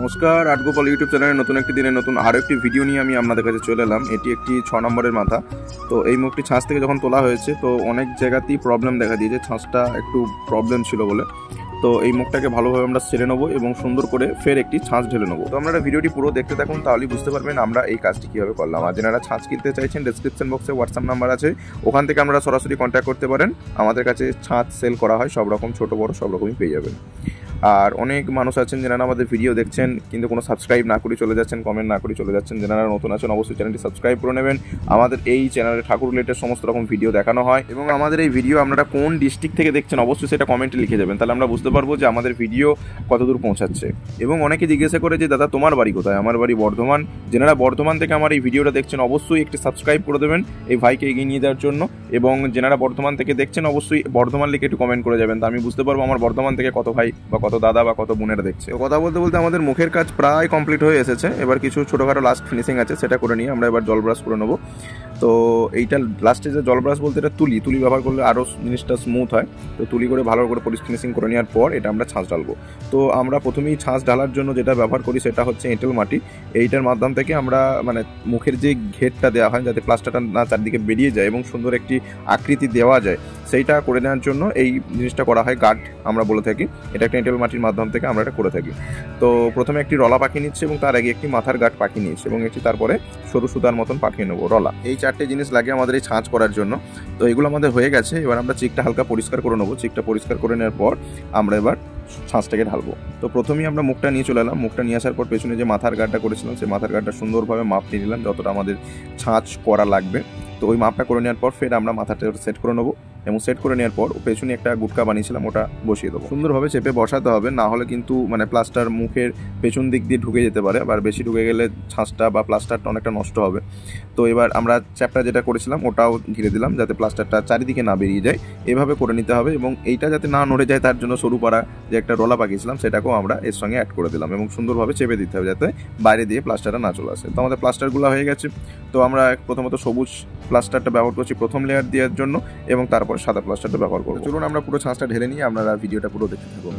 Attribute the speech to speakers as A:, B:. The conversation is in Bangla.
A: নমস্কার, আর্টগোপাল ইউটিউব চ্যানেলের নতুন একটি দিনের নতুন আরও একটি ভিডিও নিয়ে আমি আপনাদের কাছে চলে এলাম। এটি একটি 6 নম্বরের মাথা। তো এই মুখটি ছাঁচ থেকে যখন তোলা হয়েছে তো অনেক জায়গাতেই প্রবলেম দেখা দিয়েছে, ছাঁচটা একটু প্রবলেম ছিল বলে। তো এই মুখটাকে ভালোভাবে আমরা ছেড়ে নেবো এবং সুন্দর করে ফের একটি ছাঁচ ঢেলে নেবো। তো আপনারা ভিডিওটি পুরো দেখতে থাকুন, তাহলেই বুঝতে পারবেন আমরা এই কাজটি কীভাবে করলাম। আর যারা ছাঁচ কিনতে চাইছেন, ডেসক্রিপশন বক্সে হোয়াটসঅ্যাপ নাম্বার আছে, ওখান থেকে আমরা সরাসরি কন্ট্যাক্ট করতে পারেন। আমাদের কাছে ছাঁচ সেল করা হয়, সব রকম ছোটো বড়ো সব রকমই পেয়ে যাবেন। আর অনেক মানুষ আছেন যারা আমাদের ভিডিও দেখছেন কিন্তু কোনো সাবস্ক্রাইব না করে চলে যাচ্ছেন, কমেন্ট না করে চলে যাচ্ছেন। যারা নতুন আছেন অবশ্যই চ্যানেলটি সাবস্ক্রাইব করে নেবেন। আমাদের এই চ্যানেলে ঠাকুর রিলেটেড সমস্ত রকম ভিডিও দেখানো হয় এবং আমাদের এই ভিডিও আপনারা কোন ডিস্ট্রিক্ট থেকে দেখছেন অবশ্যই সেটা কমেন্টে লিখে যাবেন, তাহলে আমরা বুঝতে পারবো যে আমাদের ভিডিও কতদূর পৌঁছাচ্ছে। এবং অনেকে জিজ্ঞাসা করে যে দাদা তোমার বাড়ি কোথায়? আমার বাড়ি বর্ধমান। যারা বর্ধমান থেকে আমার এই ভিডিওটা দেখছেন অবশ্যই একটি সাবস্ক্রাইব করে দেবেন এই ভাইকে এগিয়ে নিয়ে যাওয়ার জন্য। এবং যারা বর্ধমান থেকে দেখছেন অবশ্যই বর্ধমান লিখে একটু কমেন্ট করে যাবেন, তো আমি বুঝতে পারবো আমার বর্ধমান থেকে কত ভাই বা কত দাদা বা কত বোনেরা দেখছে। কথা বলতে বলতে আমাদের মুখের কাজ প্রায় কমপ্লিট হয়ে এসেছে। এবার কিছু ছোটোখাটো লাস্ট ফিনিশিং আছে, সেটা করে নিয়ে আমরা এবার জল ব্রাশ করে নেবো। তো এইটা লাস্টে যে জল ব্রাশ বলতে এটা তুলি ব্যবহার করলে আরও জিনিসটা স্মুথ হয়। তো তুলি করে ভালো করে ফিনিশিং করে নেওয়ার পর এটা আমরা ছাঁচ ঢালবো। তো আমরা প্রথমেই ছাঁচ ঢালার জন্য যেটা ব্যবহার করি সেটা হচ্ছে এঁটেল মাটি। এইটার মাধ্যম থেকে আমরা মানে মুখের যে ঘেরটা দেওয়া হয় যাতে প্লাস্টারটা না চারদিকে বেরিয়ে যায় এবং সুন্দর একটি আকৃতি দেওয়া যায়, সেইটা করে নেওয়ার জন্য এই জিনিসটা করা হয়। গার্ড আমরা বলে থাকি, এটা একটা এঁটেল মাটির মাধ্যম থেকে আমরা এটা করে থাকি। তো প্রথমে একটি রলা পাখি নিচ্ছে এবং তার আগে একটি মাথার গার্ড পাখি নিচ্ছে এবং একটি তারপরে সরু সুতার মতন পাঠিয়ে নেবো রলা। এই চারটে জিনিস লাগে আমাদের এই ছাঁচ করার জন্য। তো এগুলো আমাদের হয়ে গেছে। এবার আমরা চিকটা হালকা পরিষ্কার করে নেবো। চিকটা পরিষ্কার করে নেওয়ার পর আমরা এবার ছাঁচটাকে ঢালবো। তো প্রথমেই আমরা মুখটা নিয়ে চলে এলাম। মুখটা নিয়ে আসার পর পেছনে যে মাথার গার্ডটা করেছিলাম সেই মাথার গার্ডটা সুন্দরভাবে মাপ নিয়ে নিলাম যতটা আমাদের ছাঁচ করা লাগবে। তো ওই মাপটা করে নেওয়ার পর ফের আমরা মাথাটা সেট করে নেবো এবং সেট করে নেওয়ার পর পেছনে একটা গুটকা বানিয়েছিলাম ওটা বসিয়ে দেবো। সুন্দরভাবে চেপে বসাতে হবে, না হলে কিন্তু মানে প্লাস্টার মুখের পেছন দিক দিয়ে ঢুকে যেতে পারে, আবার বেশি ঢুকে গেলে ছাঁচটা বা প্লাস্টারটা অনেকটা নষ্ট হবে। তো এবার আমরা চ্যাপটা যেটা করেছিলাম ওটাও ঘিরে দিলাম যাতে প্লাস্টারটা চারিদিকে না বেরিয়ে যায়, এভাবে করে নিতে হবে। এবং এইটা যাতে না নড়ে যায় তার জন্য সরু পাড়া যে একটা রলা পাকিয়েছিলাম সেটাকেও আমরা এর সঙ্গে অ্যাড করে দিলাম এবং সুন্দরভাবে চেপে দিতে হবে যাতে বাইরে দিয়ে প্লাস্টারটা না চলে আসে। তো আমাদের প্লাস্টারগুলো হয়ে গেছে। তো আমরা প্রথমত সবুজ প্লাস্টারটা ব্যবহার করছি প্রথম লেয়ার দেওয়ার জন্য এবং তারপর সাদা প্লাস্টারটা ব্যবহার করবো। চলুন আমরা পুরো ছাঁচটা ঢেলে নিয়ে আপনারা ভিডিওটা পুরো দেখতে থাকুন।